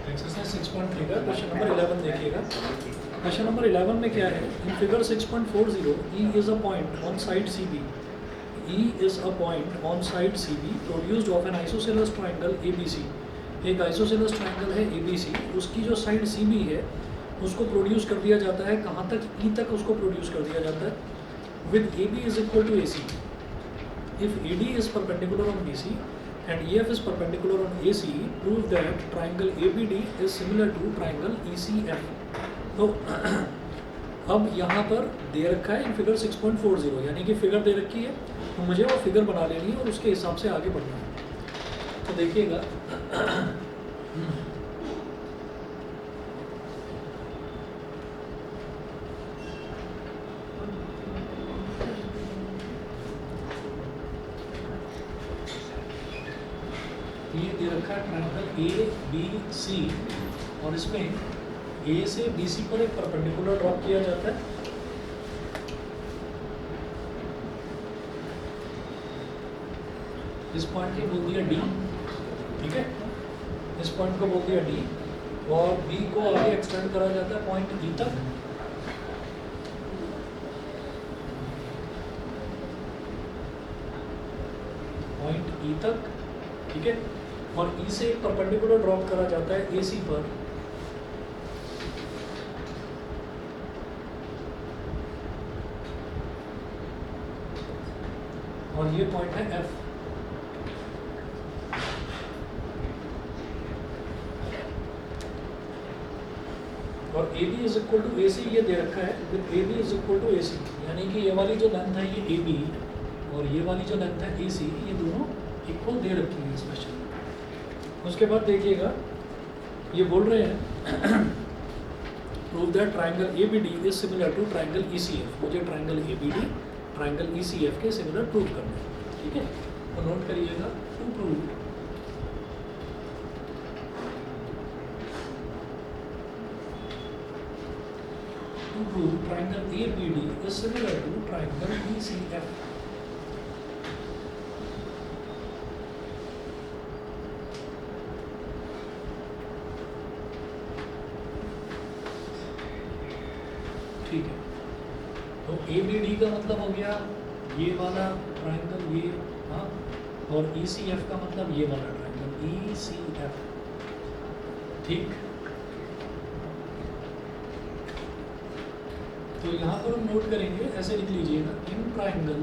Exercise 6.3 का question number 11 देखिएगा। Question number 11 में क्या है, in figure 6.40 E is a point on side CB. E is a point on side CB produced of an isosceles triangle ABC. एक isosceles triangle है ABC, उसकी जो side CB है उसको प्रोड्यूस कर दिया जाता है कहाँ तक, E तक उसको प्रोड्यूस कर दिया जाता है with AB is equal to AC. If AD is perpendicular on BC and EF is perpendicular on AC, prove that triangle ABD is similar to triangle ECF. तो अब यहाँ पर दे रखा है इन फिगर 6.40, यानी कि फिगर दे रखी है तो मुझे वो फिगर बना लेनी है और उसके हिसाब से आगे बढ़ना है। तो देखिएगा ये दे रखा है ट्रायंगल ABC और इसमें A से BC पर एक परपेंडिकुलर ड्रॉप किया जाता है। इस पॉइंट को बोल दिया D, ठीक है, इस पॉइंट को बोल दिया D और B को आगे एक्सटेंड करा जाता है पॉइंट E तक। पॉइंट E तक, ठीक है, और E से एक परपेंडिकुलर ड्रॉप करा जाता है AC पर। और ये पॉइंट है F। और AB is equal to AC ये दे रखा है with AB is equal to AC, यानी कि ये वाली जो लेंथ है ये AB और ये वाली जो लेंथ है AC, ये दोनों इक्वल दे रखी है स्पेशल। उसके बाद देखिएगा ये बोल रहे हैं prove that triangle ABD is similar to triangle ECF। मुझे ट्रायंगल ABD ट्रायंगल ECF के सिमिलर प्रूव करना है, ठीक है। तो नोट करिएगा, to prove triangle ABD is similar to triangle ECF। ठीक है, तो ABD का मतलब हो गया ये वाला ट्रायंगल, ये, हाँ, और ECF का मतलब ये वाला ट्रायंगल ECF, ठीक। तो यहाँ पर हम नोट करेंगे, ऐसे लिख लीजिएगा, in triangle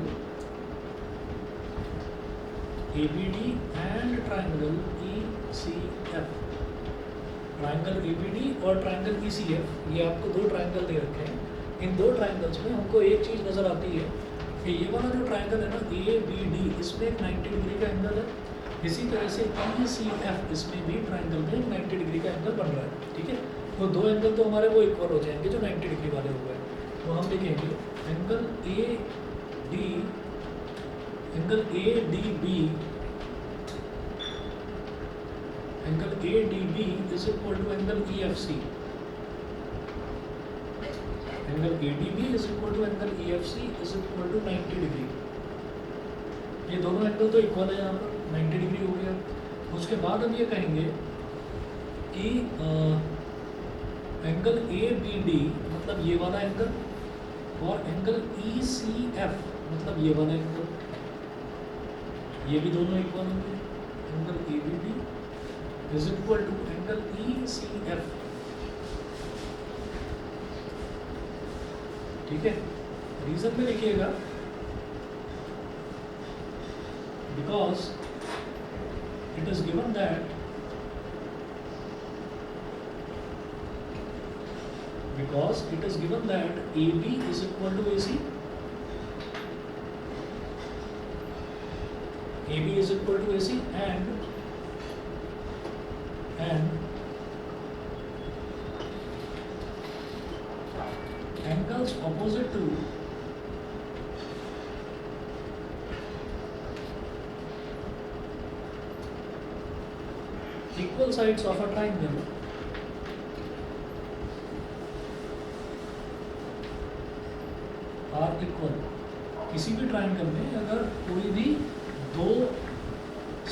ABD and triangle ECF। Triangle ABD और ट्रायंगल ECF, ये आपको दो ट्रायंगल दे रखे हैं। इन दो ट्रायंगल्स में हमको एक चीज़ नज़र आती है कि ये वाला जो ट्रायंगल है ना ABD, इसमें एक 90 डिग्री का एंगल है। इसी तरह से ECF, इसमें भी ट्रायंगल में 90 डिग्री का एंगल बन रहा है, ठीक है। तो दो एंगल तो हमारे वो इक्वल हो जाएंगे जो 90 डिग्री वाले हो गए। तो हम लिखेंगे angle ADB is equal to angle EFC। Angle ADB is equal to angle EFC is equal to 90 degree. ये दोनों एंगल तो इक्वल है, यहाँ पर 90 डिग्री हो गया। उसके बाद हम ये कहेंगे कि एंगल ABD मतलब ये वाला एंगल और एंगल ECF मतलब ये वाला एंगल, ये भी दोनों इक्वल होंगे। Angle ABD is equal to angle ECF, ठीक है। रीजन में लिखिएगा because it is given that AB is equal to AC, AB is equal to AC and angles opposite to equal sides of a triangle are equal। किसी भी triangle में अगर कोई भी दो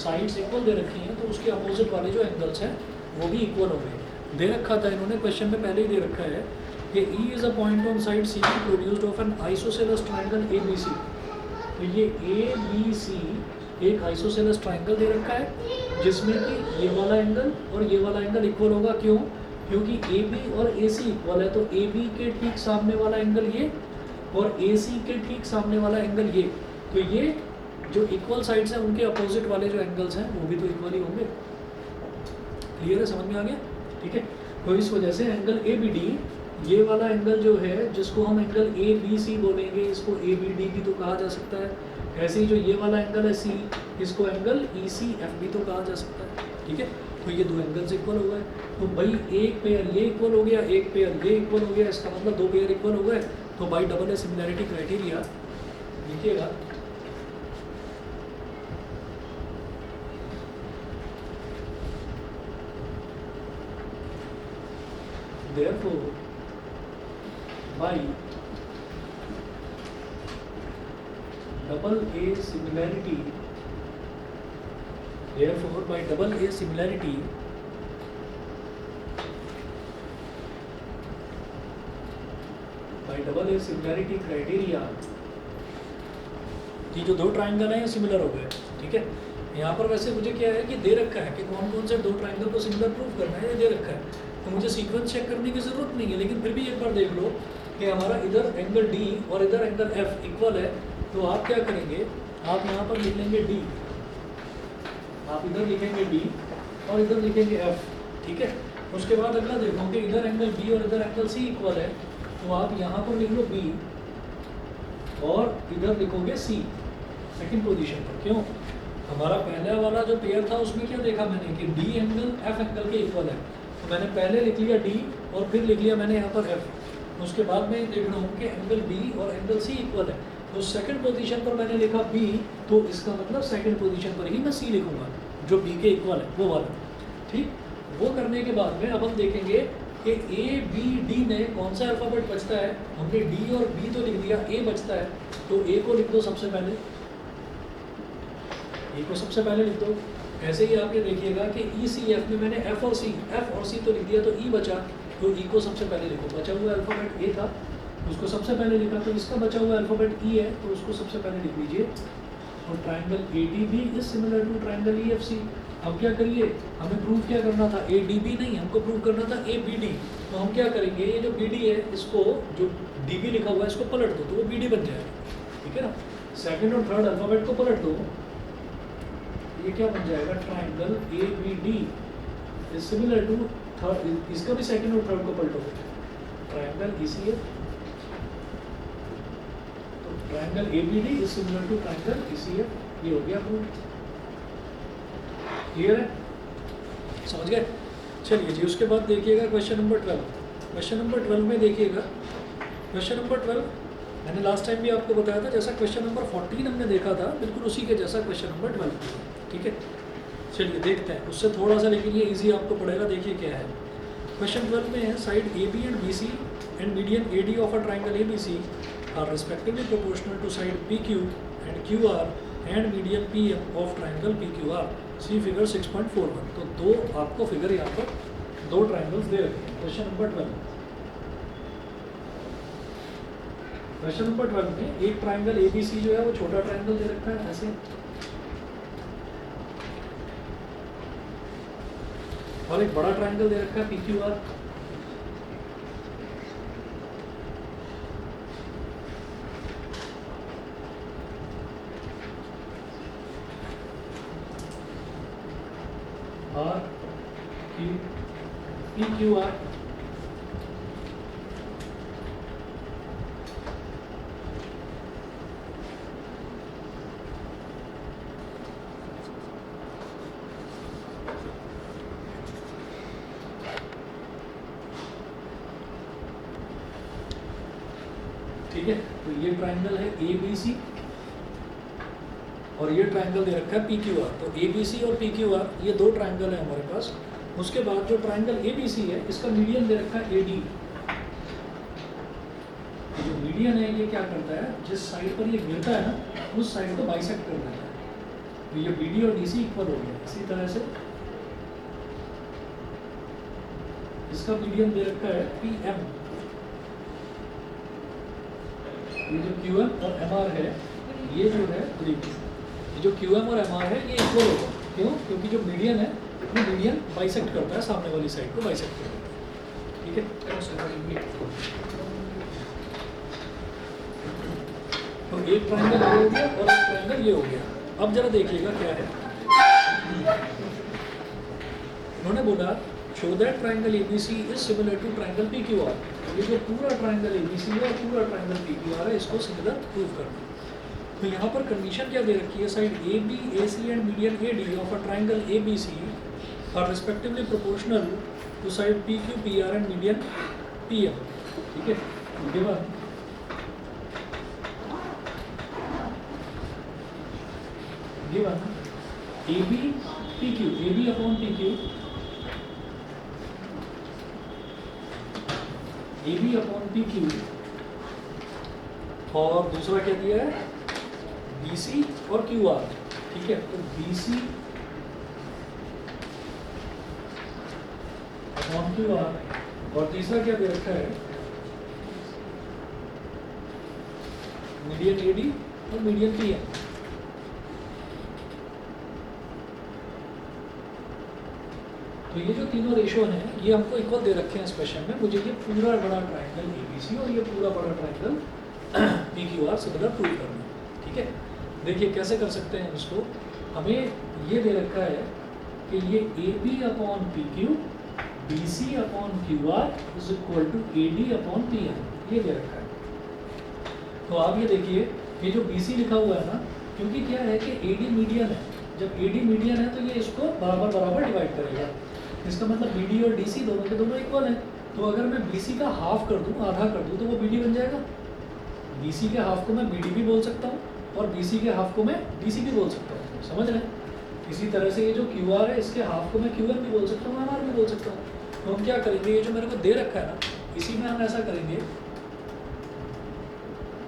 साइड्स इक्वल दे रखी हैं तो उसके अपोजिट वाले जो एंगल्स हैं वो भी इक्वल हो गए। दे रखा था इन्होंने क्वेश्चन में पहले ही दे रखा है कि E is a point on side C B produced of an isosceles triangle A B C. तो ये ए बी सी एक आइसोसेलेस ट्राइंगल दे रखा है जिसमें कि ये वाला एंगल और ये वाला एंगल इक्वल होगा। क्यों? क्योंकि ए बी और ए सी इक्वल है, तो ए बी के ठीक सामने वाला एंगल ये और ए सी के ठीक सामने वाला एंगल ये। तो ये जो इक्वल साइड्स हैं उनके अपोजिट वाले जो एंगल्स हैं वो भी तो इक्वल ही होंगे। क्लियर है? समझ में आ गया? ठीक है। तो इस वजह से एंगल ए बी डी, ये वाला एंगल जो है जिसको हम एंगल ए बी सी बोलेंगे, इसको ए बी डी भी तो कहा जा सकता है। ऐसे ही जो ये वाला एंगल है सी, इसको एंगल ई सी एफ भी तो कहा जा सकता है। ठीक है। तो ये दो एंगल्स इक्वल हो गए। तो भाई एक पेयर ये इक्वल हो गया, एक पेयर ये इक्वल हो गया, इसका मतलब दो पेयर इक्वल हो गए। तो by double A similarity criteria लिखिएगा, therefore by double A similarity, therefore by double A similarity criteria, ये जो दो ट्राइंगल हैं ये सिमिलर हो गए। ठीक है। यहाँ पर वैसे मुझे क्या है कि दे रखा है कि कौन कौन से दो ट्राइंगल को सिमिलर प्रूव करना है, ये दे रखा है। तो मुझे सीक्वेंस चेक करने की ज़रूरत नहीं है, लेकिन फिर भी एक बार देख लो कि हमारा इधर एंगल डी और इधर एंगल एफ इक्वल है। तो आप क्या करेंगे, आप यहाँ पर लिख लेंगे डी, आप इधर लिखेंगे डी और इधर लिखेंगे एफ। ठीक है। उसके बाद अगला देखो कि इधर एंगल बी और इधर एंगल सी इक्वल है, तो आप यहाँ पर लिख लो बी और इधर लिखोगे सी सेकंड पोजीशन पर। क्यों? हमारा पहला वाला जो पेयर था उसमें क्या देखा मैंने कि डी एंगल एफ एंगल के इक्वल है, तो मैंने पहले लिख लिया डी और फिर लिख लिया मैंने यहाँ पर एफ। उसके बाद मैं देख रहा हूँ कि एंगल बी और एंगल सी इक्वल है, तो सेकंड पोजीशन पर मैंने लिखा बी, तो इसका मतलब सेकंड पोजीशन पर ही मैं सी लिखूंगा जो बी के इक्वल है वो वाला। ठीक। वो करने के बाद में अब हम देखेंगे कि ए बी डी में कौन सा अल्फ़ाबेट बचता है। हमने डी और बी तो लिख दिया, ए बचता है, तो ए को लिख दो सबसे पहले, ए को सबसे पहले लिख दो। ऐसे ही आप ये देखिएगा कि ई सी एफ में मैंने एफ और सी तो लिख दिया, तो ई बचा, तो ई को सबसे पहले लिखो। बचा हुआ अल्फ़ाबेट ए था, उसको सबसे पहले लिखा, तो इसका बचा हुआ अल्फ़ाबेट ई है, तो उसको सबसे पहले लिख लीजिए। और triangle A D B is similar to triangle E F C. अब क्या करिए, हमें प्रूव क्या करना था, ए डी बी नहीं, हमको प्रूव करना था ए बी डी। तो हम क्या करेंगे, ये जो बी डी है इसको, जो डी बी लिखा हुआ है इसको पलट दो, तो वो बी डी बन जाएगा। ठीक है ना। सेकेंड और थर्ड अल्फ़ाबेट को पलट दो, ये क्या बन जाएगा, triangle A B D is similar to third, इसका भी सेकंड और थर्ड को पलटोगे, ट्राइंगल ई सी एफ, तो triangle A B D is similar to triangle E C F. ये हो गया प्रूफ। क्लियर है? समझ गए? चलिए जी, उसके बाद देखिएगा क्वेश्चन नंबर 12। क्वेश्चन नंबर 12 में देखिएगा, क्वेश्चन नंबर 12 मैंने लास्ट टाइम भी आपको बताया था, जैसा क्वेश्चन नंबर 14 हमने देखा था बिल्कुल उसी के जैसा क्वेश्चन नंबर 12। ठीक है। चलिए देखते हैं उससे थोड़ा सा, लेकिन ये इजी आपको पड़ेगा। देखिए क्या है क्वेश्चन 12 में है, side A B and B C and median A D of a triangle A B C are respectively proportional to side P Q and Q R and median P M of triangle P Q R. See figure 6.41। तो दो आपको figure यहाँ पर दो triangles दे रखे हैं। Question number 12, question number 12 में एक ट्राइंगल ए बी सी जो है वो छोटा ट्राइंगल दे रखा है ऐसे, और एक बड़ा ट्राइंगल दे रखा है P Q are. R P Q R. ठीक है। तो ये ट्राइंगल है ए बी सी और ये ट्राइंगल दे रखा है पी क्यू आर। तो ए बी सी और पी क्यू आर ये दो ट्राइंगल है हमारे पास। उसके बाद जो ट्राइंगल ए बी सी है इसका मीडियन दे रखा है ए डी। जो मीडियन है ये क्या करता है, जिस साइड पर ये गिरता है ना उस साइड को बाइसेक्ट कर देता है। तो ये बी डी और डी सी इक्वल हो गया। इसी तरह से इसका मीडियन दे रखा है PM। ये जो QM और MR है ये जो है ये जो QM और MR है ये इक्वल होगा। क्यों? क्योंकि जो मीडियन है वो मीडियन बाइसेक्ट करता है सामने वाली साइड को बाइसेक्ट करता है। ठीक है, तो एक ट्रायंगल ये हो गया और एक ट्रायंगल ये हो गया। अब जरा देखिएगा क्या है, उन्होंने बोला show that triangle ABC is similar to triangle PQR। ये जो पूरा ट्रायंगल ABC है और पूरा ट्रायंगल PQR है इसको सिमिलर प्रूव करना। तो यहाँ पर कंडीशन क्या दे रखी है, side AB, AC and median AD of a triangle ABC are respectively proportional to side PQ, PR and median PM। ठीक है, given AB PQ, AB upon PQ, AB upon PQ, और दूसरा क्या दिया है BC और QR। ठीक है, तो BC अपॉन QR, और तीसरा क्या दे रखा है मीडियन AD और मीडियन PM। तो ये जो तीनों रेशो हैं ये हमको इक्वल दे रखे हैं इस क्वेश्चन में। मुझे ये पूरा बड़ा ट्रायंगल ABC और ये पूरा बड़ा ट्रायंगल PQR सिमिलर प्रूव करना है। ठीक है, देखिए कैसे कर सकते हैं इसको। हमें ये दे रखा है कि ये AB upon PQ, BC upon QR is equal to AD upon PM, ये दे रखा है। तो आप ये देखिए ये जो BC लिखा हुआ है ना, क्योंकि क्या है कि AD मीडियन है, जब AD मीडियन है तो ये इसको बराबर बराबर डिवाइड करेगा। इसका मतलब BD और DC दोनों के दोनों इक्वल हैं। तो अगर मैं BC का हाफ कर दूं, आधा कर दूं, तो वो BD बन जाएगा। BC के हाफ को मैं BD भी बोल सकता हूं और BC के हाफ को मैं DC भी बोल सकता हूं। समझ रहे हैं? इसी तरह से ये जो QR है इसके हाफ को मैं QM भी बोल सकता हूँ, MR भी बोल सकता हूँ। तो हम क्या करेंगे, ये जो मेरे को दे रखा है ना, इसी में हम ऐसा करेंगे,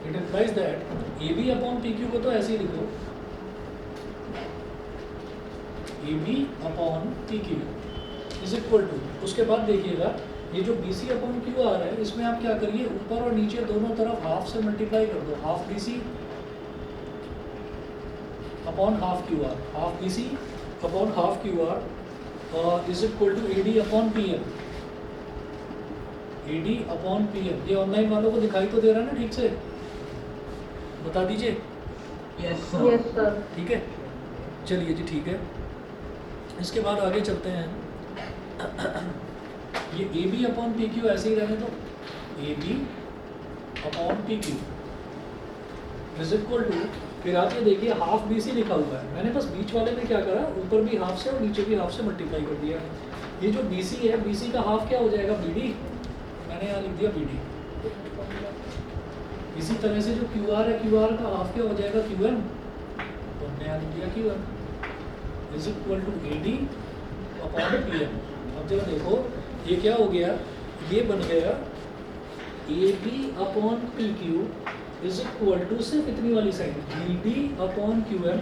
it implies that AB upon PQ को तो ऐसे ही लिखो, AB upon PQ is equal to, उसके बाद देखिएगा ये जो BC अपॉन QR है इसमें आप क्या करिए, ऊपर और नीचे दोनों तरफ हाफ से मल्टीप्लाई कर दो। Half BC upon half QR, half BC upon half QR is equal to AD upon PM, AD upon PM। ये ऑनलाइन वालों को दिखाई तो दे रहा है ना ठीक से? बता दीजिए। Yes sir. ठीक है, चलिए जी ठीक है। इसके बाद आगे चलते हैं। ये AB अपॉन PQ ऐसे ही रहने दो, AB upon PQ is equal to, फिर आप ये देखिए हाफ BC लिखा हुआ है, मैंने बस बीच वाले में क्या करा, ऊपर भी हाफ से और नीचे भी हाफ से मल्टीप्लाई कर दिया। ये जो BC है, BC का हाफ क्या हो जाएगा BD, मैंने यहाँ लिख दिया BD। इसी तरह से जो QR है, QR का हाफ क्या हो जाएगा QM, तो हमने यहाँ लिख दिया QM is equal to AD upon PM। अब जरा देखो ये क्या हो गया, ये बन गया AB upon PQ is equal to सिर्फ इतनी वाली side BD upon QM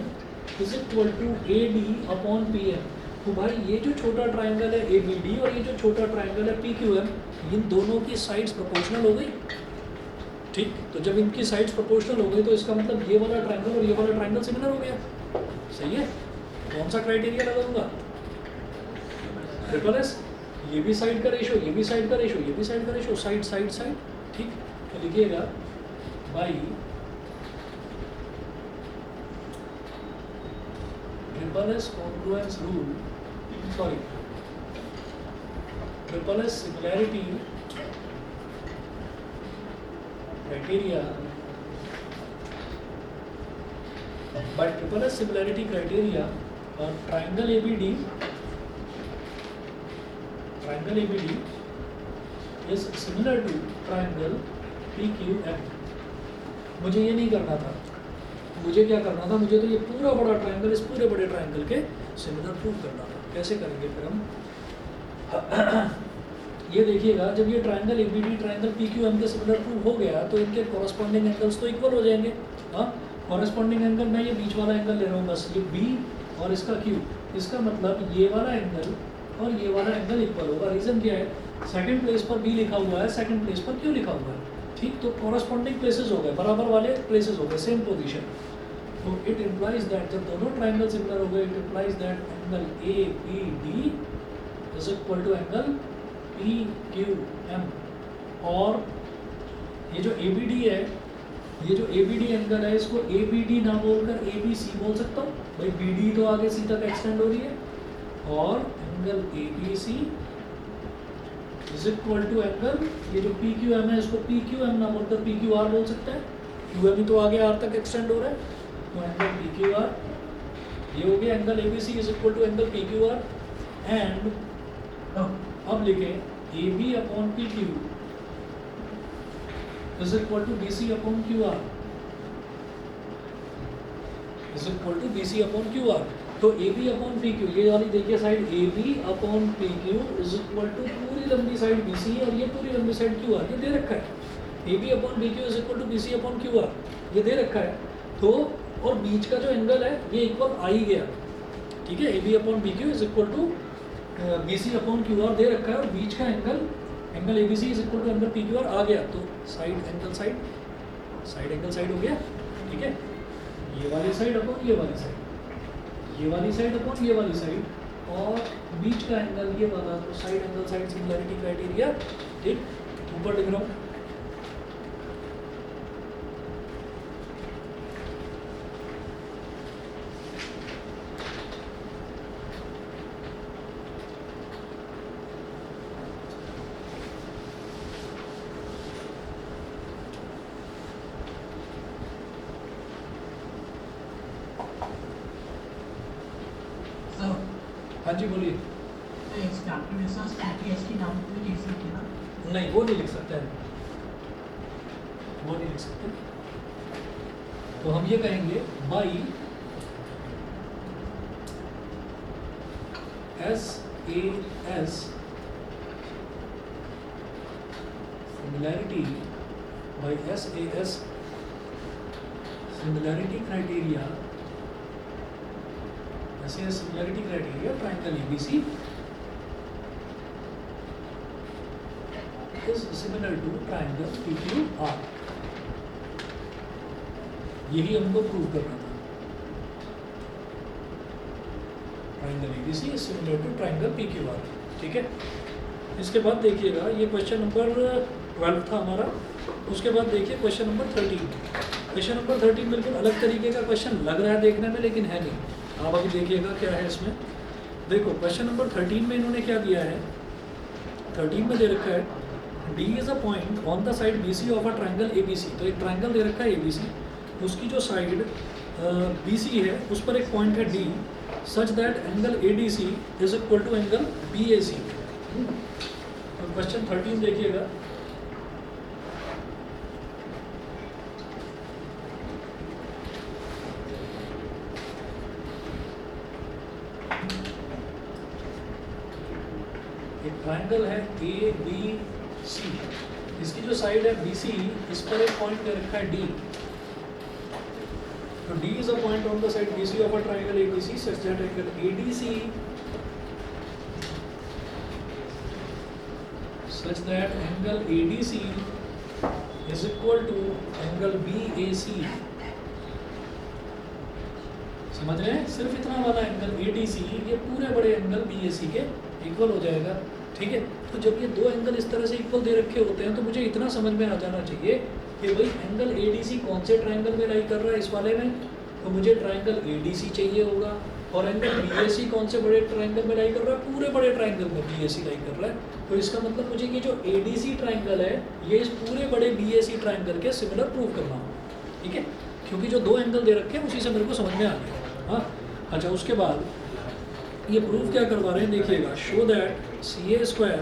is equal to AD upon PM। तो भाई ये जो छोटा ट्रायंगल है ABD और ये जो छोटा ट्रायंगल है PQM, इन दोनों की साइड्स प्रोपोर्शनल हो गई। ठीक, तो जब इनकी साइड्स प्रोपोर्शनल हो गई तो इसका मतलब ये वाला ट्रायंगल और ये वाला ट्रायंगल सिमिलर हो गया। सही है, कौन सा क्राइटेरिया लगाऊंगा, ट्रिपल एस, ये भी साइड का रेशो, ये भी साइड का रेशो, ये भी साइड का रेशो, साइड साइड साइड। ठीक, तो लिखिएगा by triple S congruence rule, sorry triple S similarity criteria, by triple S similarity criteria और triangle ABD is similar to triangle PQM। मुझे ये नहीं करना था, मुझे क्या करना था, मुझे तो ये पूरा बड़ा ट्रायंगल इस पूरे बड़े ट्रायंगल के सिमिलर प्रूव करना था। कैसे करेंगे फिर हम ये देखिएगा, जब ये ट्रायंगल ABD ट्रायंगल PQM के सिमिलर प्रूव हो गया तो इनके कॉरस्पॉन्डिंग एंगल्स तो इक्वल हो जाएंगे। हाँ, कॉरस्पॉन्डिंग एंगल मैं ये बीच वाला एंगल ले रहा हूँ बस, ये B और इसका Q, इसका मतलब ये वाला एंगल और ये वाला एंगल इक्वल होगा। रीज़न क्या है, सेकंड प्लेस पर बी लिखा हुआ है, सेकंड प्लेस पर क्यों लिखा हुआ है, ठीक, तो कॉरस्पॉन्डिंग प्लेसेस हो गए, बराबर वाले प्लेसेस हो गए, सेम पोजीशन। तो इट इम्प्लाइज दैट जब दोनों ट्राइंगल सिमिलर हो गए, it implies that angle A B D is equal to angle P Q M. और ये जो ए बी डी है, ये जो ए बी डी एंगल है, इसको ए बी डी ना बोलकर ए बी सी बोल सकता हूँ भाई, बी डी तो आगे सी तक एक्सटेंड हो रही है, और angle A B C is equal to angle, ये जो पी क्यू एम है इसको पी क्यू एम ना बोलकर पी क्यू आर बोल सकते हैं, क्यू एम ही तो आगे आर तक एक्सटेंड हो रहा है, तो एंगल पी क्यू आर, ये हो गया angle A B C is equal to angle P Q R. And अब लिखें A B upon P Q is equal to B C upon Q R, is equal to B C upon Q R. तो A B upon P Q, ये वाली देखिए side A B upon P Q is equal to पूरी लंबी side B C और ये पूरी लंबी साइड क्यू आर, ये दे रखा है। A B upon P Q is equal to B C upon Q R, ये दे रखा है। तो और बीच का जो एंगल है ये इक्वल आ ही गया, ठीक है, A B upon P Q is equal to B C upon Q R दे रखा है, और बीच का angle A B C is equal to angle P Q R आ गया। तो साइड एंगल साइड हो गया, ठीक है, ये वाली साइड अपॉन ये वाली साइड, ये वाली साइड अपॉन ये वाली साइड, और बीच का एंगल ये वाला, तो side angle side similarity criteria, ठीक, ऊपर लिख रहा हूँ। हाँ जी बोलिए। नहीं वो नहीं लिख सकते हैं, वो नहीं लिख सकते। तो हम ये कहेंगे by S A S similarity, by S A S similarity criteria, ऐसे similarity criteria triangle ABC is similar to triangle PQR, यही हमको प्रूव करना था। Triangle ABC is similar to triangle PQR, ठीक है। इसके बाद देखिएगा, ये क्वेश्चन नंबर 12 था हमारा। उसके बाद देखिए क्वेश्चन नंबर 13। क्वेश्चन नंबर 13 बिल्कुल अलग तरीके का क्वेश्चन लग रहा है देखने में, लेकिन है नहीं। आप अभी देखिएगा क्या है इसमें। देखो क्वेश्चन नंबर 13 में इन्होंने क्या दिया है, 13 में दे रखा है D is a point on the side BC of a triangle ABC। तो एक ट्राइंगल दे रखा है ABC, उसकी जो साइड BC है उस पर एक पॉइंट है D, such that angle ADC is equal to angle BAC। तो क्वेश्चन 13 देखिएगा। एक ट्राइंगल है ABC, इसकी जो साइड है BC, इस पर एक पॉइंट दे रखा है D। तो D is a point on the side BC of a triangle ABC such that angle ADC is equal to angle BAC। समझ रहे हैं, सिर्फ इतना वाला एंगल ADC ये पूरे बड़े एंगल BAC के इक्वल हो जाएगा, ठीक है। तो जब ये दो एंगल इस तरह से इक्वल दे रखे होते हैं तो मुझे इतना समझ में आ जाना चाहिए कि भाई एंगल ADC कौन से ट्राइंगल में लाई कर रहा है इस वाले में, तो मुझे ट्राइंगल ADC चाहिए होगा। और एंगल BAC कौन से बड़े ट्राइंगल में लाई कर रहा है, पूरे बड़े ट्राइंगल में BAC लाई कर रहा है। तो इसका मतलब मुझे ये जो ADC ट्राइंगल है ये इस पूरे बड़े BAC ट्राइंगल के सिमिलर प्रूव करना होगा, ठीक है, क्योंकि जो दो एंगल दे रखे हैं उसी से मेरे को समझ में आ गया। हाँ अच्छा, उसके बाद ये प्रूफ क्या करवा रहे हैं देखिएगा, show that CA square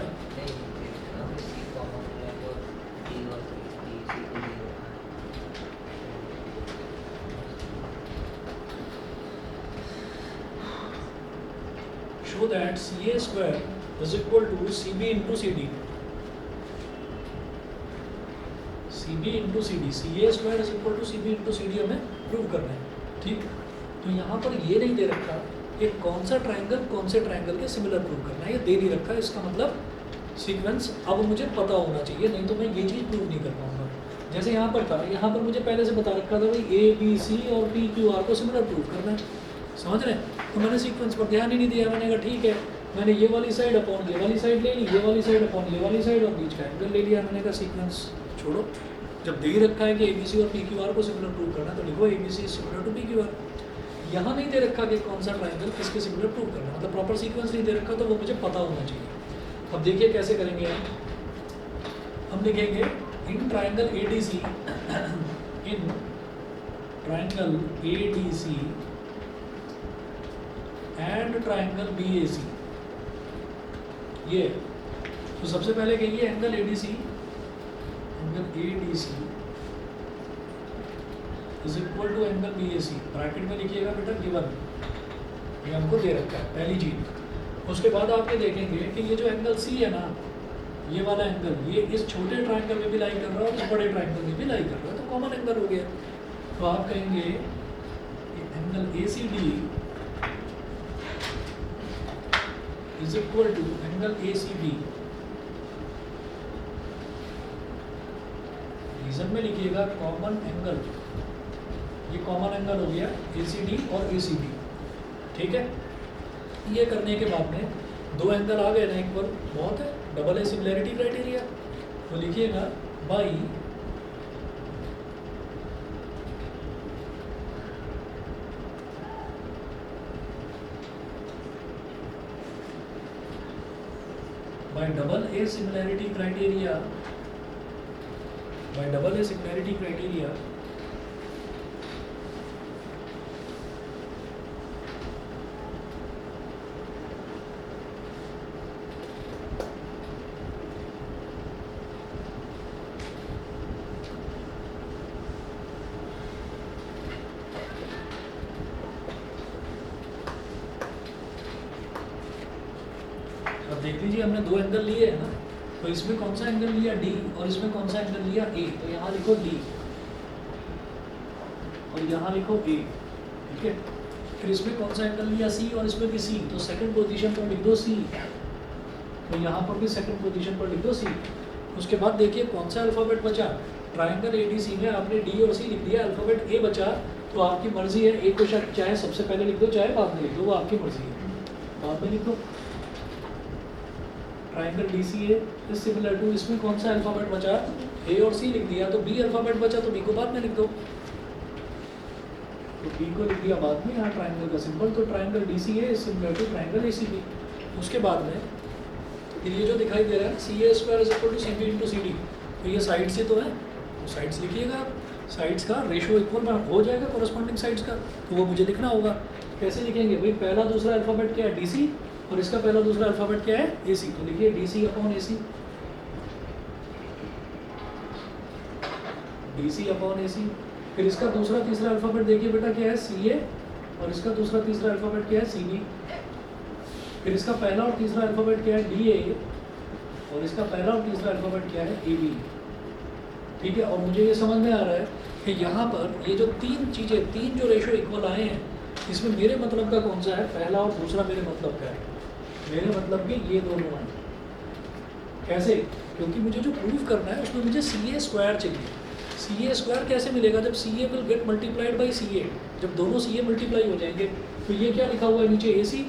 show that CA square is equal to CB into CD। CB into CD, CA square is equal to CB into CD हमें प्रूव करना है, ठीक। तो यहाँ पर ये नहीं दे रखा कि कौन सा ट्रायंगल कौन से ट्रायंगल के सिमिलर प्रूव करना है, ये दे नहीं रखा है। इसका मतलब सीक्वेंस अब मुझे पता होना चाहिए, नहीं तो मैं ये चीज़ प्रूव नहीं कर पाऊंगा। जैसे यहाँ पर था, यहाँ पर मुझे पहले से बता रखा था भाई ए बी सी और पी क्यू आर को सिमिलर प्रूव करना है, समझ रहे हैं। तो मैंने सीक्वेंस पर ध्यान ही नहीं दिया, मैंने कहा ठीक है, मैंने ये वाली साइड अपॉन ये वाली साइड ले ली, ये वाली साइड अपॉन ये वाली साइड और बीच का एंगल ले लिया। मैंने कहा सीक्वेंस छोड़ो, जब दे ही रखा है कि ए बी सी और पी क्यू आर को सिमिलर प्रूव करना है तो लिखो A B C similar to P Q R. यहाँ नहीं दे रखा कि कौन सा ट्रायंगल किसके सिमिलर प्रूव करना है, मतलब प्रॉपर सीक्वेंस नहीं दे रखा, तो वो मुझे पता होना चाहिए। अब देखिए कैसे करेंगे हम लिखेंगे in triangle A D C, in triangle A D C and triangle B A C. ये तो सबसे पहले कहिए angle A D C, angle A D C is equal to angle B A C. Bracket में लिखिएगा बेटा given, ये हमको दे रखा है पहली चीज। उसके बाद आप ये देखेंगे कि ये जो एंगल सी है ना, ये वाला एंगल, ये इस छोटे ट्रायंगल में भी लाई कर रहा है और इस बड़े ट्रायंगल में भी लाई कर रहा है, तो कॉमन एंगल हो गया। तो आप कहेंगे angle A C D is equal to angle A C B. Reason में लिखिएगा कॉमन एंगल, ये कॉमन एंगल हो गया ए सी डी और ए सी बी, ठीक है। ये करने के बाद में दो एंगल आ गए ना एक पर, बहुत है, डबल है सिमिलैरिटी क्राइटेरिया। तो लिखिएगा by double A similarity criteria, bye double A similarity criteria देख लीजिए हमने दो एंगल लिए हैं ना, तो इसमें कौन सा एंगल लिया डी और इसमें कौन सा एंगल लिया ए। तो यहाँ लिखो डी और यहाँ लिखो ए, ठीक है। फिर इसमें कौन सा एंगल लिया सी और इसमें भी सी, तो सेकंड पोजीशन पर लिख दो सी, तो यहाँ पर भी सेकंड पोजीशन पर लिख दो सी। उसके बाद देखिए कौन सा अल्फ़ाबेट बचा, ट्रायंगल ए डी सी में आपने डी और सी लिख दिया, अल्फ़ाबेट ए बचा, तो आपकी मर्जी है, ए को चाहे सबसे पहले लिख दो चाहे बाद में लिख दो, वो आपकी मर्जी है, बाद में लिख दो। Triangle D C is similar to, इसमें कौन सा अल्फ़ाबेट बचा, ए और सी लिख दिया, तो बी अल्फ़ाबेट बचा तो बी को बाद में लिख दो, तो बी को लिख दिया बाद में। यहाँ ट्रायंगल का सिंबल, तो triangle D C is similar to triangle A C B. उसके बाद में फिर ये जो दिखाई दे रहा है C A square is equal to C B into C D, तो ये साइड से तो है, तो साइड्स लिखिएगा आप, साइड्स का रेशो इक्वल हो जाएगा कोरस्पॉन्डिंग साइड्स का, तो वो मुझे लिखना होगा। कैसे लिखेंगे भाई, पहला दूसरा अल्फ़ाबेट क्या है डी सी और इसका पहला दूसरा अल्फ़ाबेट क्या है ए सी, तो लिखिए डी सी अपॉन ए सी, डी सी अपॉन ए सी। फिर इसका दूसरा तीसरा अल्फ़ाबेट देखिए बेटा क्या है सी ए और इसका दूसरा तीसरा अल्फ़ाबेट क्या है सी बी। फिर इसका पहला और तीसरा अल्फ़ाबेट क्या है डी ए और इसका पहला और तीसरा अल्फ़ाबेट क्या है ए बी, ठीक है। और मुझे ये समझ में आ रहा है कि यहाँ पर ये जो तीन चीज़ें, तीन जो रेशो इक्वल आए हैं, इसमें मेरे मतलब का कौन सा है, पहला और दूसरा मेरे मतलब का है, मेरे मतलब के ये दोनों हैं। कैसे, क्योंकि मुझे जो प्रूव करना है उसमें मुझे सी ए स्क्वायर चाहिए। सी ए स्क्वायर कैसे मिलेगा, जब सी ए विल गेट मल्टीप्लाइड बाई सी ए, जब दोनों सी ए मल्टीप्लाई हो जाएंगे। तो ये क्या लिखा हुआ है नीचे ए सी,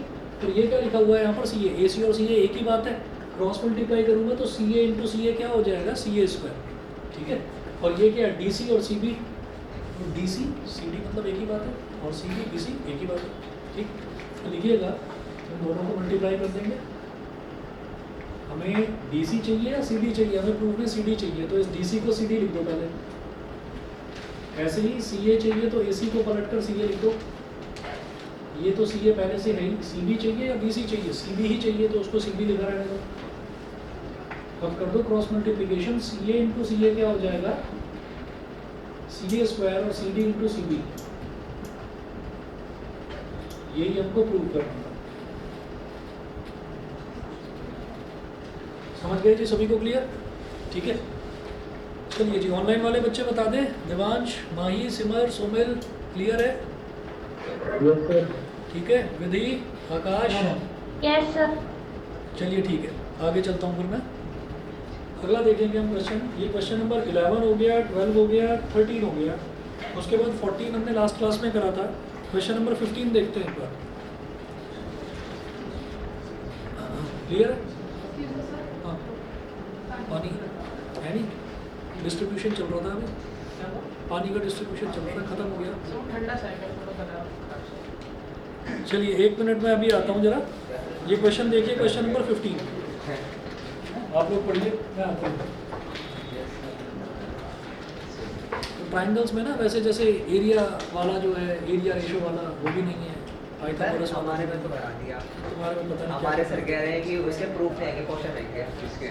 और ये क्या लिखा हुआ है यहाँ पर सी ए सी और सी ए एक ही बात है, क्रॉस मल्टीप्लाई करूँगा तो सी ए इंटू सी ए क्या हो जाएगा सी ए स्क्वायर, ठीक है। और ये क्या है डी सी और C B, D C C D मतलब एक ही बात है, और सी बी बी सी एक ही बात है, ठीक। तो लिखिएगा इन दोनों को मल्टीप्लाई कर देंगे। हमें डी सी चाहिए या सी डी चाहिए, हमें प्रूफ में सी डी चाहिए, तो इस डी सी को सी डी लिख दो पहले। ऐसे ही सी ए चाहिए तो ए सी को पलट कर सी ए लिख दो। ये तो सी ए पहले से है ही, सी बी चाहिए या बी सी चाहिए, सी बी ही चाहिए तो उसको सी बी लिखा रहने दो। अब कर दो cross multiplication, C A into C A क्या हो जाएगा सी ए स्क्वायर और C D into C B, यही हमको प्रूव करना था। समझ गए जी, सभी को क्लियर, ठीक है। चलिए जी, ऑनलाइन वाले बच्चे बता दें, देवांश, माही, सिमर, सोमिल, क्लियर है? Yes sir. ठीक है विधि, आकाश, यस सर। चलिए ठीक है आगे चलता हूँ फिर मैं। अगला देखेंगे हम क्वेश्चन, ये क्वेश्चन नंबर 11 हो गया, 12 हो गया, 13 हो गया, उसके बाद 14 हमने लास्ट क्लास में करा था। क्वेश्चन नंबर 15 देखते हैं एक बार। क्लियर है? हाँ पानी है नहीं, डिस्ट्रीब्यूशन चल रहा था अभी, पानी का डिस्ट्रीब्यूशन चल रहा था, खत्म हो गया। ठंडा साइकिल थोड़ा चलिए 1 मिनट में अभी आता हूँ जरा। ये क्वेश्चन देखिए, क्वेश्चन नंबर 15 आप लोग पढ़िए, मैं आता हूँ। तो ट्राइंगल्स में ना वैसे जैसे एरिया वाला जो है, एरिया रेशो वाला वो भी नहीं है, पाइथागोरस वाला हमारे में तो बना दिया। तुम्हारे में पता नहीं हमारे क्या सर कह रहे हैं कि उसके प्रूफ देंगे, क्वेश्चन देंगे इसके।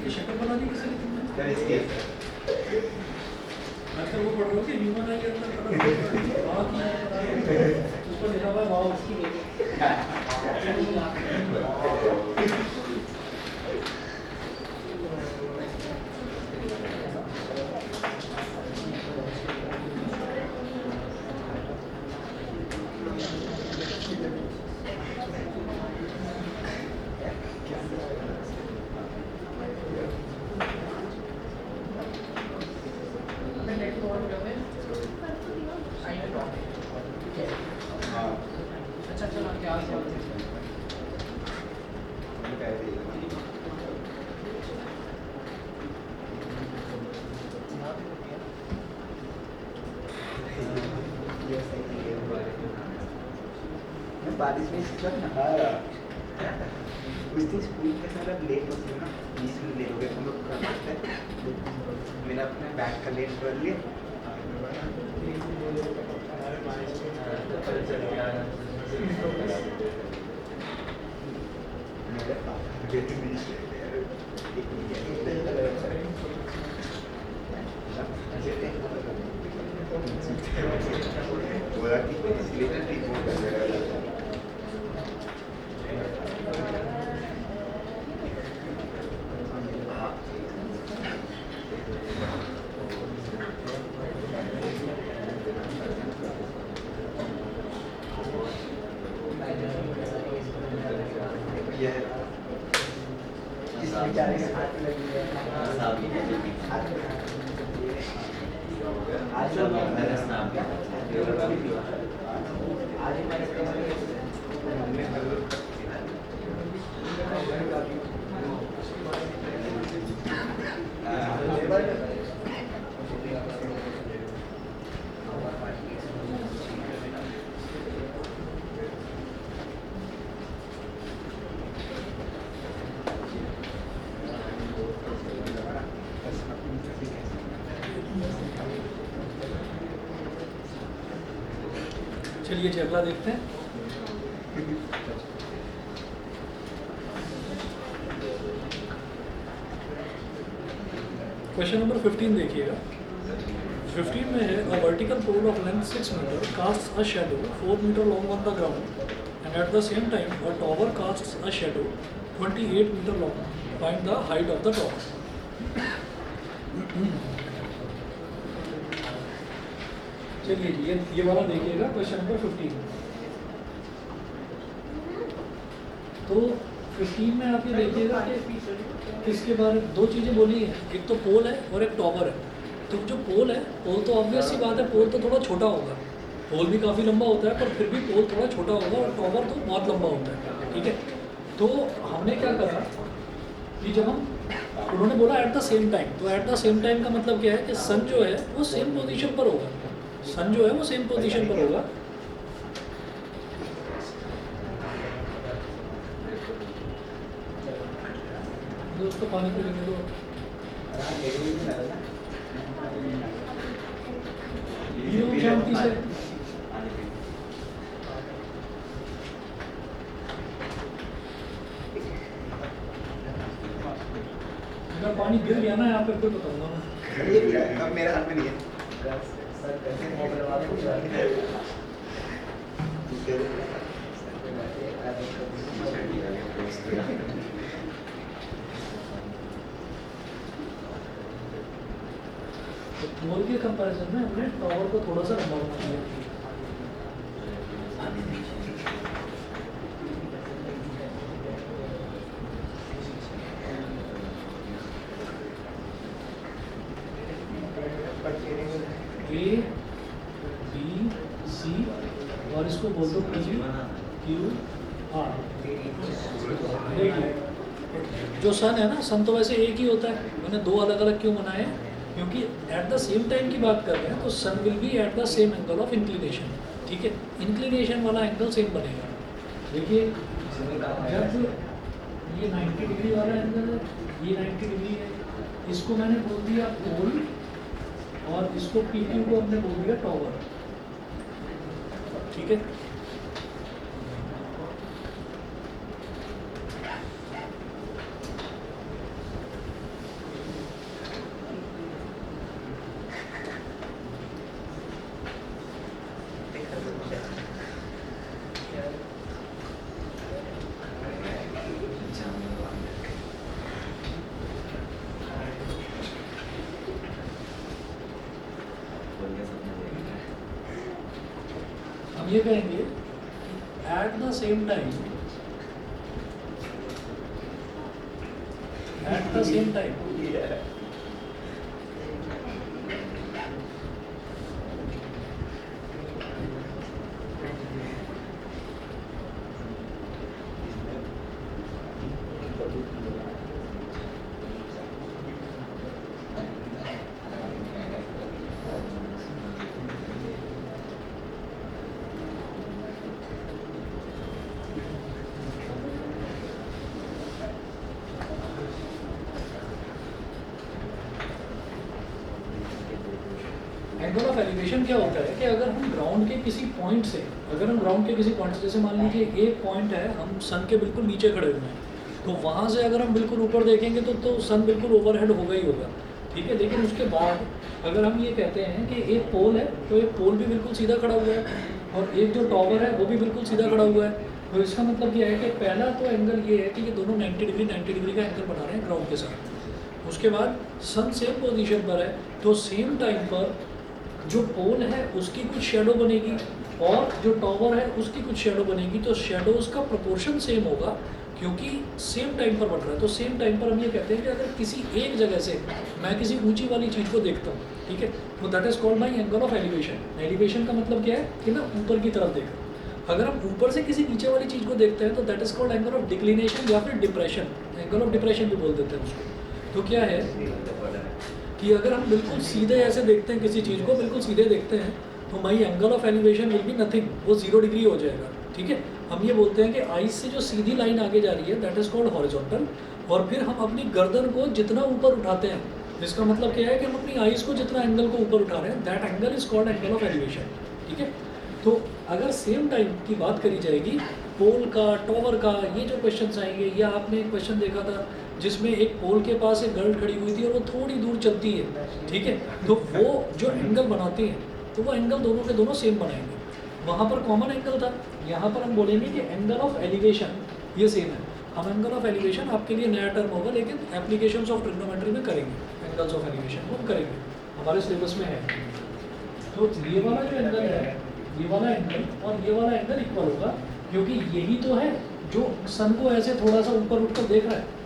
ये शक्ल बना दी किसी ने तुमने? आजकल वो पढ़ रहे हो कि ह्यूमन आई के अंदर ऊपर लिखा हुआ है वाओ उसकी अच्छा चलो क्या बारिश में उस दिन स्कूल के सारा लेट होते ना, 20 मिनट लेट हो गए हम लोग कर सकते हैं। मैंने अपने बैग का लेट कर लिया। बोला कि इसलिए ठीक हो गया। इस बेचारे के हाथ में लगी है। आज चलिए जी अगला देखते हैं। क्वेश्चन नंबर 15 देखिएगा। 15 में है a vertical pole of length 6 metre casts a shadow 4 metre long on the ground and at the same time a tower casts a shadow 28 metre long, find the height of the tower. चलिए जी ये वाला देखिएगा question number 15। तो 15 में आप ये देखिएगा कि इसके बारे में दो चीज़ें बोली हैं, एक तो पोल है और एक टॉवर है। तो जो पोल है, पोल तो ऑब्वियस सी बात है, पोल तो थोड़ा छोटा होगा, पोल भी काफ़ी लंबा होता है पर फिर भी पोल थोड़ा छोटा होगा और टॉवर तो बहुत लंबा होता है, ठीक है। तो हमने क्या करा कि जब हम उन्होंने बोला एट द सेम टाइम, तो एट द सेम टाइम का मतलब क्या है कि सन जो है वो सेम पोजीशन पर होगा, सन जो है वो सेम पोजीशन पर होगा। दोस्तों पानी पी लेंगे तो शांति से। अगर पानी गिर गया ना यहाँ पे कोई बताऊंगा मैं। ये भी है, अब मेरे हाथ में नहीं है। सर कैसे मोबाइल वाले को जाने पोल के कंपैरिजन में हमने टॉवर को थोड़ा सा लंबा बना दिया। ए बी सी और इसको बोल दो पी क्यू आर। देखिए जो सन है ना, सन तो वैसे एक ही होता है, मैंने दो अलग अलग क्यों बनाए हैं? क्योंकि एट द सेम टाइम की बात कर रहे हैं तो sun will be at the same angle of inclination. ठीक है, इंक्लिनेशन वाला एंगल सेम बनेगा। देखिए जब ये 90 डिग्री वाला एंगल है, ये 90 डिग्री है, इसको मैंने बोल दिया पोल और इसको पी क्यू को हमने बोल दिया टॉवर। ठीक है, हम ये कहेंगे eight the same time, eight the same time angle of elevation क्या होता है कि अगर हम ग्राउंड के किसी पॉइंट से, जैसे मान लीजिए एक पॉइंट है, हम सन के बिल्कुल नीचे खड़े हुए हैं, तो वहाँ से अगर हम बिल्कुल ऊपर देखेंगे तो सन बिल्कुल ओवरहेड होगा ही होगा। ठीक है, लेकिन उसके बाद अगर हम ये कहते हैं कि एक पोल है तो एक पोल भी बिल्कुल सीधा खड़ा हुआ है और एक जो टॉवर है वो भी बिल्कुल सीधा खड़ा हुआ है, तो इसका मतलब ये है कि पहला तो एंगल ये है कि ये दोनों 90 डिग्री का एंगल बना रहे हैं ग्राउंड के साथ। उसके बाद सन सेम पोजीशन पर है तो सेम टाइम पर जो पोल है उसकी कुछ शेडो बनेगी और जो टॉवर है उसकी कुछ शेडो बनेगी, तो शेडोज का प्रोपोर्शन सेम होगा क्योंकि सेम टाइम पर बढ़ रहा है। तो सेम टाइम पर हम ये कहते हैं कि अगर किसी एक जगह से मैं किसी ऊंची वाली चीज़ को देखता हूँ, ठीक है, तो that is called my angle of elevation. Elevation का मतलब क्या है कि मैं ऊपर की तरफ देख रहा हूँ। अगर हम ऊपर से किसी नीचे वाली चीज़ को देखते हैं तो that is called angle of declination या फिर डिप्रेशन, एंगल ऑफ डिप्रेशन भी बोल देते हैं उसको। तो क्या है कि अगर हम बिल्कुल सीधे ऐसे देखते हैं किसी चीज़ को, बिल्कुल सीधे देखते हैं, तो my angle of elevation will be nothing, वो 0 डिग्री हो जाएगा। ठीक है, हम ये बोलते हैं कि आइस से जो सीधी लाइन आगे जा रही है दैट इज कॉल्ड हॉरिजॉन्टल, और फिर हम अपनी गर्दन को जितना ऊपर उठाते हैं, जिसका मतलब क्या है कि हम अपनी आइस को जितना एंगल को ऊपर उठा रहे हैं, that angle is called angle of elevation. ठीक है, तो अगर सेम टाइम की बात करी जाएगी पोल का, टॉवर का, ये जो क्वेश्चन आएंगे, या आपने एक क्वेश्चन देखा था जिसमें एक पोल के पास एक गर्ल खड़ी हुई थी और वो थोड़ी दूर चलती है, ठीक है, तो वो जो एंगल बनाते हैं तो वो एंगल दोनों के दोनों सेम बनाएंगे। वहाँ पर कॉमन एंगल था, यहाँ पर हम बोलेंगे कि एंगल ऑफ एलिवेशन ये सेम है। हम एंगल ऑफ एलिवेशन आपके लिए नया टर्म होगा, लेकिन एप्लीकेशंस ऑफ ट्रिग्नोमेट्री में करेंगे। एंगल्स ऑफ एलिवेशन वो करेंगे, हमारे सिलेबस में है। तो ये वाला जो एंगल है, ये वाला एंगल और ये वाला एंगल इक्वल होगा, क्योंकि यही तो है जो सन को ऐसे थोड़ा सा ऊपर उठकर देख रहा है।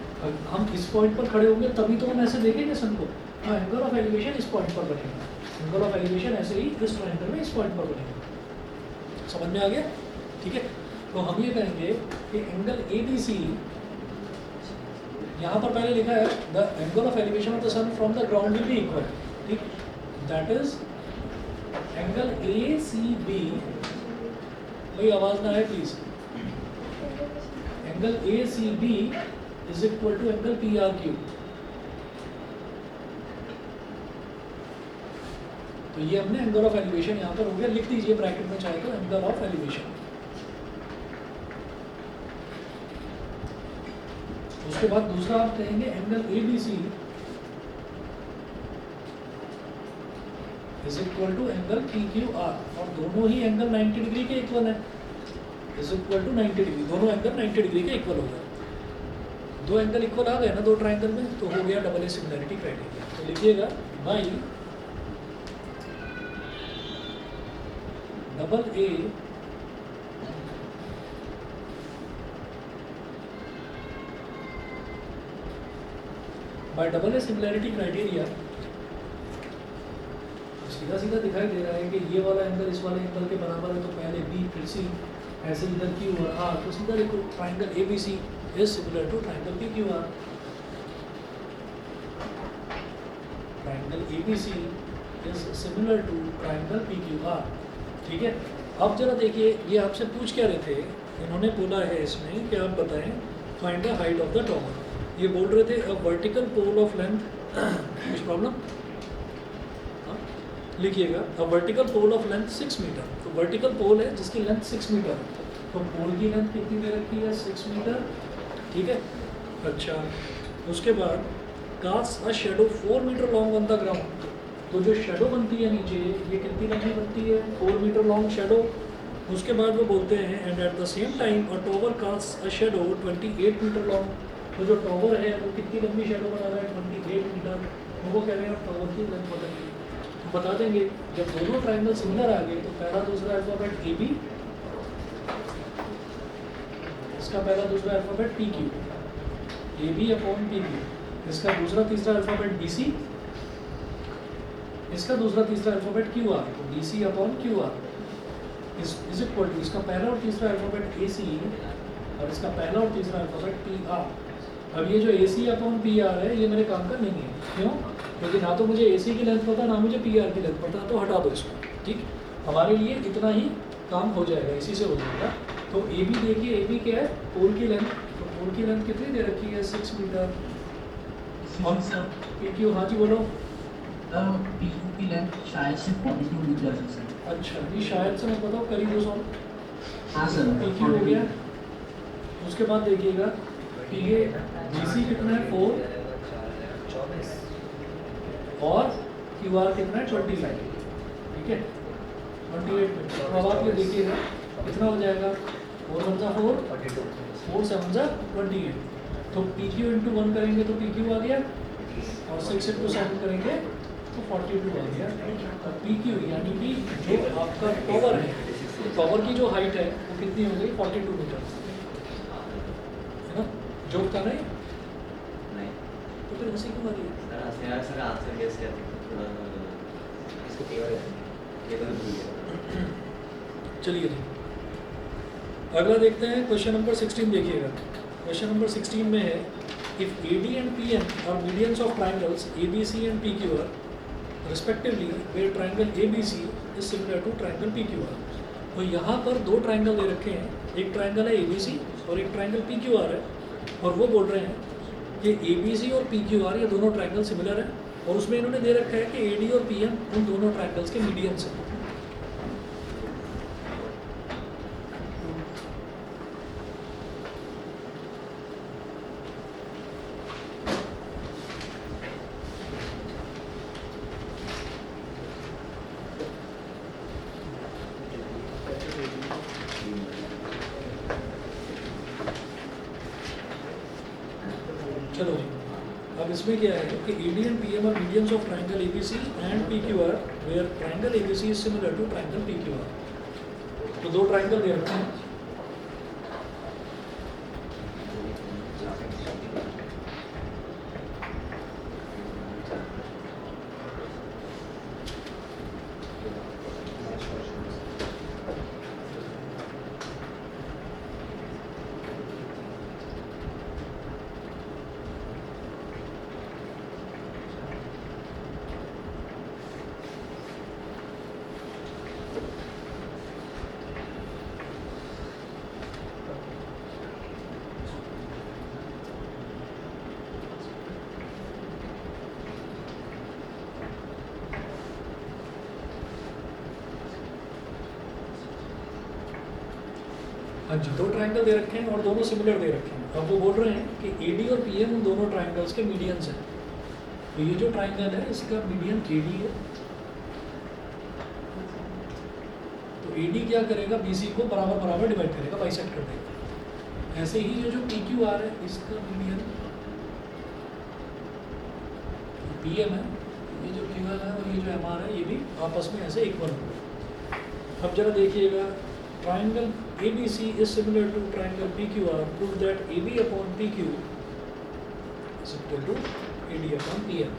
हम इस पॉइंट पर खड़े होंगे तभी तो हम ऐसे देखेंगे सन को। हाँ, एंगल ऑफ एलिवेशन इस पॉइंट पर बनेगा, एंगल ऑफ एलिवेशन ऐसे ही इस ट्रायंगल में इस पॉइंट पर बनेगा। समझ में आ गया? ठीक है, तो हम ये कहेंगे कि एंगल ABC, यहाँ पर पहले लिखा है the angle of elevation of the sun from the ground will be equal, ठीक, दैट इज एंगल ACB, कोई आवाज़ ना है please, angle ACB is equal to angle PRQ। तो ये हमने एंगल ऑफ एलिवेशन यहाँ पर हो गया, लिख दीजिए ब्रैकेट में चाहे तो एंगल ऑफ एलिवेशन। उसके बाद दूसरा आप कहेंगे angle ABC is equal to angle P Q R, और दोनों ही एंगल 90 डिग्री के इक्वल है, इज इक्वल टू 90 डिग्री, दोनों एंगल 90 डिग्री के इक्वल हो गए। दो एंगल इक्वल आ गए ना दो ट्राइंगल में, तो हो गया डबल ए सिमिलैरिटी क्राइटेरिया। तो लिखिएगा by double A bye double A similarity criteria, सीधा सीधा दिखाई दे रहा है कि ये वाला एंगल इस वाले एंगल के बराबर है, तो पहले बी फिर सी, ऐसे इधर क्यू और आर, तो सीधा देखो triangle A B C is similar to triangle P Q R. Triangle A B C is similar to triangle P Q R. ठीक है, अब जरा देखिए ये आपसे पूछ क्या रहे थे, इन्होंने बोला है इसमें कि आप बताएं find the height of the tower. ये बोल रहे थे a vertical pole of length, कुछ प्रॉब्लम? लिखिएगा a vertical pole of length 6 metre. तो वर्टिकल पोल है जिसकी लेंथ 6 मीटर, तो पोल की लेंथ कितनी दे रखी है? 6 मीटर। ठीक है, अच्छा उसके बाद cast a shadow 4 metre long on the ground, तो जो शेडो बनती है नीचे ये कितनी लंबी बनती है? 4 मीटर लॉन्ग शेडो। उसके बाद वो बोलते हैं and at the same time a tower cast a shadow 28 metre long, तो जो टॉवर है वो कितनी लंबी शेडो बना रहा है? 28 मीटर। वो कह रहे हैं टॉवर की लेंथ बताइए, बता देंगे जब दोनों ट्राइंगल सिमिलर आ गए तो पहला दूसरा अल्फाबेट ए बी, इसका पहला दूसरा alphabet P Q, A B upon P Q, इसका दूसरा तीसरा अल्फाबेट बी सी, इसका दूसरा तीसरा अल्फाबेट क्यू आर, तो D C upon Q R is equal to इसका पहला और तीसरा अल्फाबेट ए सी और इसका पहला और तीसरा अल्फाबेट पी आर। अब ये जो ए सी अपॉन पी आर है ये मेरे काम का नहीं है, क्यों? क्योंकि ना तो मुझे ए सी की लेंथ पता ना मुझे पी आर की लेंथ पता, तो हटा दो इसको। ठीक, हमारे लिए इतना ही काम हो जाएगा, इसी से हो जाएगा। तो ए बी देखिए, ए बी क्या है? पोल की लेंथ, तो पोल की लेंथ कितनी दे रखी है? 6 मीटर। और पी क्यू, हाँ जी बोलो। पी क्यू की लेंथ शायद से 42 मीटर है सर। अच्छा, ये शायद से मैं बताऊँ, करी दो सौ। हाँ सर, पी क्यू हो गया। उसके बाद देखिएगा कि ये डी सी कितना है? 4, और क्यू आर कितना है? 25। ठीक है, 28 मीटर। तो अब आप ये देखिएगा कितना हो जाएगा? 4 1 4, 4 7 28। तो पी क्यू इंटू 1 करेंगे तो पी क्यू आ गया, और 6 इंटू 7 करेंगे तो 42 आ गया। और पी क्यू यानी कि जो आपका टॉवर है, टॉवर की जो हाइट है वो कितनी हो गई? 42 मीटर, है ना? जोक था नहीं? नहीं तो फिर हंसी क्यों आ रही है? सर आंसर गेस किया थोड़ा इसको क्लियर है, ये तो भूल गया। चलिए जी, अगला देखते हैं क्वेश्चन नंबर 16। देखिएगा क्वेश्चन नंबर 16 में है if A D and P N are medians of triangles A B C and P Q R respectively where triangle A B C is similar to triangle P Q R. तो यहाँ पर दो triangle दे रखे हैं, एक triangle है A B C और एक ट्राइंगल पी क्यू आर है, और वो बोल रहे हैं कि ए बी सी और पी क्यू आर ये दोनों ट्राइंगल सिमिलर है, और उसमें इन्होंने दे रखा है कि ए डी और पी एम उन दोनों ट्राइंगल्स के मीडियंस हैं। चलो जी, अब इसमें क्या है कि A D and P M are medians of triangle A B C and P Q R where triangle A B C is similar to triangle P Q R. तो दो ट्राइंगल दे रखे हैं, हाँ जी, दो ट्राइंगल दे रखे हैं और दोनों सिमिलर दे रखे हैं। अब वो बोल रहे हैं कि ए डी और पी एम उन दोनों ट्राइंगल्स के मीडियंस हैं। तो ये जो ट्राइंगल है इसका मीडियन के डी है, तो AD क्या करेगा, BC को बराबर बराबर डिवाइड करेगा, बाइसेक्ट कर देगा। ऐसे ही ये जो PQR है इसका मीडियन PM है, ये जो QL है और ये जो MR है ये भी आपस में ऐसे इक्वल होंगे। अब जरा देखिएगा, triangle ABC is similar to triangle PQR, prove that AB upon PQ is equal to AD upon PM.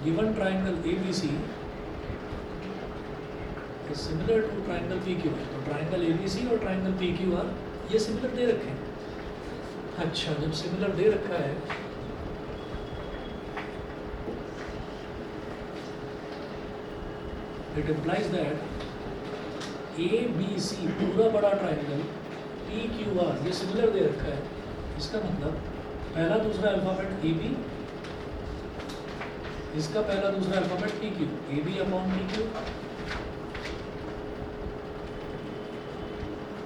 Given triangle ABC is similar to triangle PQR, तो triangle ABC और triangle PQR ये similar दे रखे हैं। अच्छा, जब similar दे रखा है it implies that ABC पूरा बड़ा ट्राइंगल PQR ये सिमिलर दे रखा है। इसका मतलब पहला दूसरा अल्फाबेट AB, इसका पहला दूसरा alphabet PQ, AB upon PQ,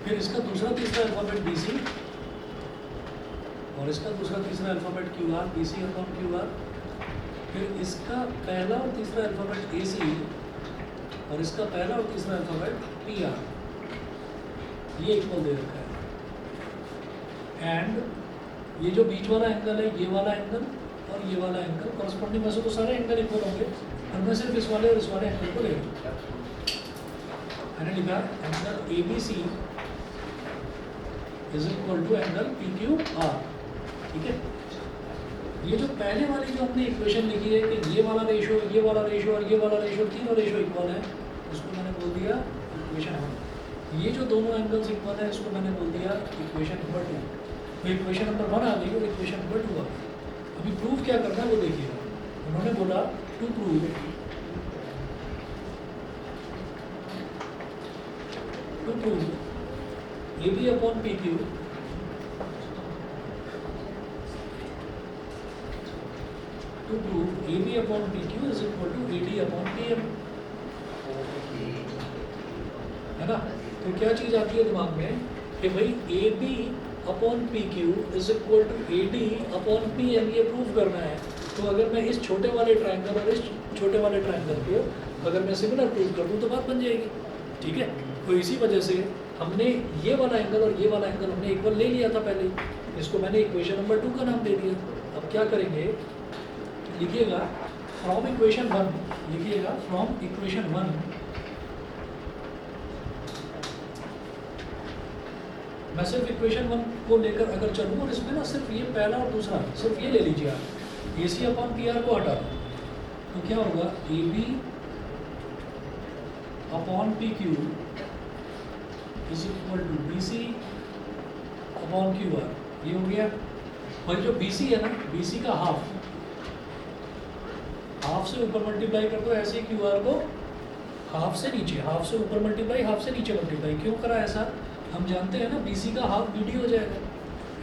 फिर इसका दूसरा तीसरा अल्फाबेट BC और इसका दूसरा तीसरा alphabet QR, BC upon QR, फिर इसका पहला और तीसरा अल्फाबेट AC और इसका पहला और तीसरा अल्फाबेट PR, ये इक्वल दे रखा है। एंड ये जो बीच वाला एंगल है, ये वाला एंगल और ये वाला एंगल कॉरस्पॉन्डिंग, वैसे तो सारे एंगल इक्वल होंगे और मैं सिर्फ इस वाले और इस वाले एंगल को ले लूँगा। मैंने लिखा angle ABC is equal to angle PQR, ठीक है। ये जो पहले वाली जो हमने इक्वेशन लिखी है कि ये वाला रेशो, ये वाला रेशो और ये वाला रेशो, तीनों रेशो इक्वल है, उसको मैंने बोल दिया इक्वेशन 1। ये जो दोनों एंगल्स इक्वल है इसको मैंने बोल दिया इक्वेशन नंबर 2। तो इक्वेशन नंबर 1 आ गई और इक्वेशन नंबर 2 आ गई। अभी प्रूव क्या करना है वो देखिएगा। उन्होंने बोला to prove AB upon PQ to prove AB upon PQ is equal to AD upon PM, है ना। तो क्या चीज़ आती है दिमाग में कि भाई AB upon PQ is equal to AD upon PM, ये प्रूव करना है। तो अगर मैं इस छोटे वाले ट्राइंगल और इस छोटे वाले ट्राइंगल को अगर मैं सिमिलर प्रूव कर दूँ तो बात बन जाएगी, ठीक है। तो इसी वजह से हमने ये वाला एंगल और ये वाला एंगल हमने इक्वल ले लिया था पहले, इसको मैंने इक्वेशन नंबर 2 का नाम दे दिया। अब क्या करेंगे, लिखिएगा फ्रॉम इक्वेशन 1, लिखिएगा फ्रॉम इक्वेशन 1 मैं सिर्फ इक्वेशन 1 को लेकर अगर चलूँ और इसमें ना सिर्फ ये पहला और दूसरा सिर्फ ये ले लीजिए आप, AC अपॉन PR को हटा दो, तो क्या होगा AB upon PQ is equal to BC upon QR, ये हो गया। और जो BC है ना, BC का हाफ से ऊपर मल्टीप्लाई कर दो, ऐसे QR को हाफ से नीचे, हाफ से ऊपर मल्टीप्लाई, हाफ से नीचे मल्टीप्लाई। क्यों करा ऐसा, हम जानते हैं ना BC का हाफ BD हो जाएगा,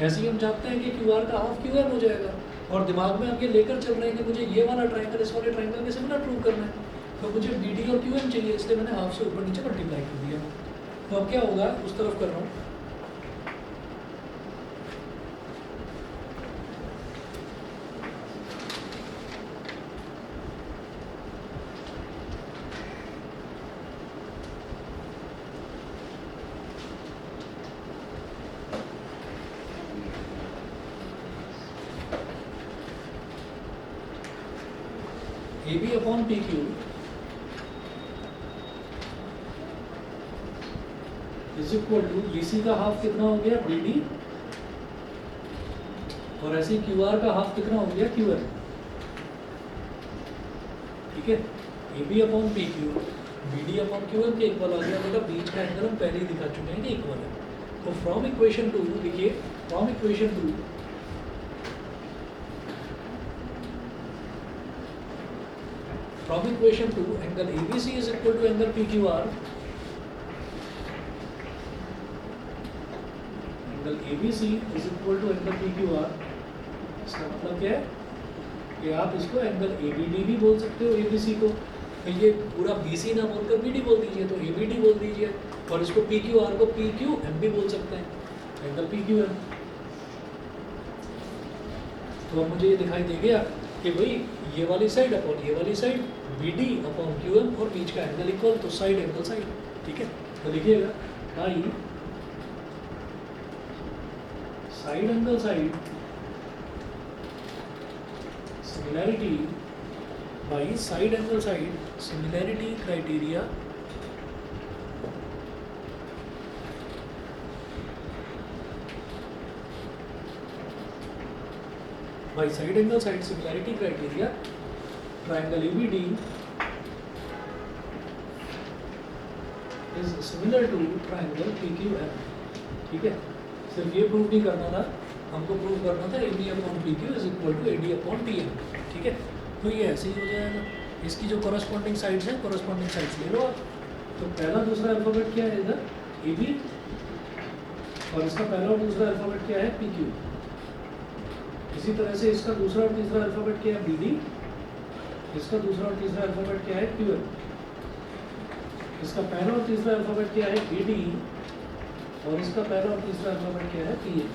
ऐसे ही हम जानते हैं कि QR का हाफ QM हो जाएगा। और दिमाग में आप ये लेकर चल रहे हैं कि मुझे ये वाला ट्राइंगल इस वाले ट्राइंगल के सिमिलर प्रूव करना है, तो मुझे BD और QM चाहिए, इसलिए मैंने हाफ से ऊपर नीचे मल्टीप्लाई कर दिया। तो अब क्या होगा, उस तरफ कर रहा हूँ, AB upon PQ is equal to BC का हाफ कितना हो गया BD, और ऐसे QR का हाफ कितना हो गया QL, ठीक है। AB upon PQ BD upon QL के इक्वल आ गया बेटा, बीच का एंगल हम पहले ही दिखा चुके हैं कि इक्वल है। तो फ्रॉम इक्वेशन 2 देखिए, from equation 2 from equation 2 angle ABC is equal to angle PQR, angle ABC is equal to angle PQR। इसका मतलब क्या है कि आप इसको एंगल ABD भी बोल सकते हो ABC को, तो ये पूरा BC ना बोलकर BD बोल दीजिए, तो ABD बोल दीजिए, और इसको PQR को PQM भी बोल सकते हैं, एंगल PQM। तो अब मुझे ये दिखाई दे गया कि भाई ये वाली साइड अपॉन ये वाली साइड BD अपॉन QM और बीच का एंगल इक्वल, तो साइड एंगल साइड, ठीक है। तो लिखिएगा by side angle side similarity, by side angle side similarity criteria by side angle side similarity criteria triangle ABD is similar to triangle PQM, ठीक है। सिर्फ ये प्रूव नहीं करना था, हमको प्रूव करना था AB upon PQ is equal to AD upon PM, ठीक है। तो ये ऐसे ही हो जाएगा। इसकी जो कॉरस्पॉन्डिंग साइड्स हैं कॉरस्पॉन्डिंग साइड्स ले लो आप। तो पहला दूसरा अल्फाबेट क्या है इधर AB, और इसका पहला और दूसरा अल्फाबेट क्या है PQ। इसी तरह से इसका दूसरा और तीसरा अल्फाबेट क्या है BD, इसका दूसरा और तीसरा अल्फाबेट क्या है QM, इसका पहला और तीसरा अल्फाबेट क्या है AD, और इसका पहला और तीसरा अल्फाबेट क्या है PM।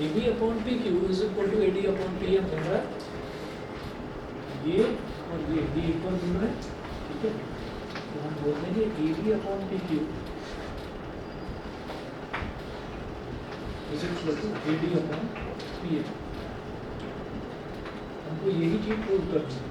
AB upon PQ is equal to AD upon PM बन रहा है, ये और ये D इक्वल बन रहा है, ठीक है। तो हम बोल देंगे AB upon PQ is equal to AD upon PM। हमको यही चीज प्रूव करनी है।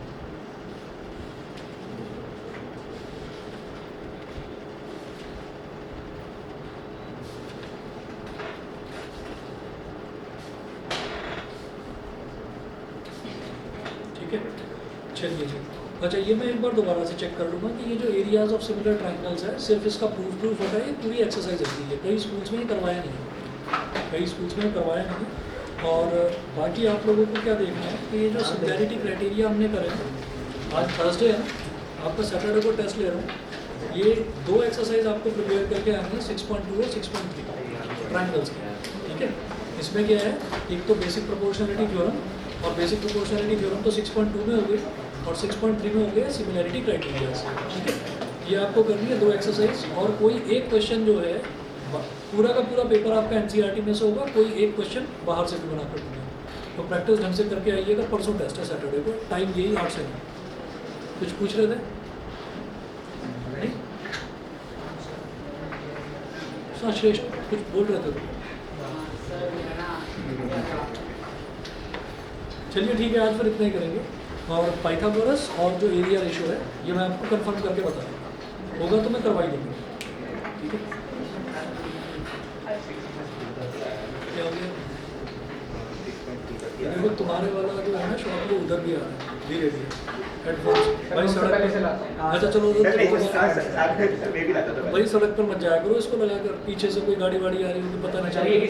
ठीक है, चलिए जी। अच्छा, ये मैं एक बार दोबारा से चेक कर लूँगा कि ये जो एरियाज ऑफ सिमिलर ट्रायंगल्स है सिर्फ इसका प्रूफ होता है, ये पूरी एक्सरसाइज होती है। कई स्कूल्स में करवाया नहीं, कई स्कूल्स में करवाया नहीं। और बाकी आप लोगों को क्या देखना है कि ये जो सिमिलैरिटी क्राइटेरिया हमने करे, आज थर्सडे है, आपका सैटरडे को टेस्ट ले रहा हूँ। ये दो एक्सरसाइज आपको प्रिपेयर करके आएंगे 6.2 और 6.3 ट्रायंगल्स के, ठीक है। इसमें क्या है, एक तो बेसिक प्रोपोर्शनलिटी थ्योरम, और बेसिक प्रोपोर्शनलिटी थ्योरम तो 6.2 में हो गई, और 6.3 में हो गया सिमिलैरिटी क्राइटेरिया, ठीक है। ये आपको करनी है दो एक्सरसाइज, और कोई एक क्वेश्चन जो है पूरा का पूरा पेपर आपका NCERT में से होगा, कोई एक क्वेश्चन बाहर से भी बना कर दूँगा। तो प्रैक्टिस ढंग से करके आइएगा। परसों टेस्ट है सैटरडे को, टाइम यही 8 से 9। कुछ पूछ रहे थे? नहीं? श्रेष्ठ कुछ बोल रहे थे तो? चलिए ठीक है, आज फिर इतना ही करेंगे। और पाइथागोरस और जो एरिया रेशो है ये मैं आपको कंफर्म करके बता दूँगा, होगा तो मैं करवा ही दूँगा, ठीक है। क्या हो गया? देखो तुम्हारे वाला जो है ना शॉप, वो उधर भी आ रहा है धीरे धीरे हेडफोन्स। भाई सड़क, अच्छा चलो भाई सड़क पर मत जाया करो, इसको लगा कर पीछे से कोई गाड़ी वाड़ी आ रही होगी पता नहीं चलेगा।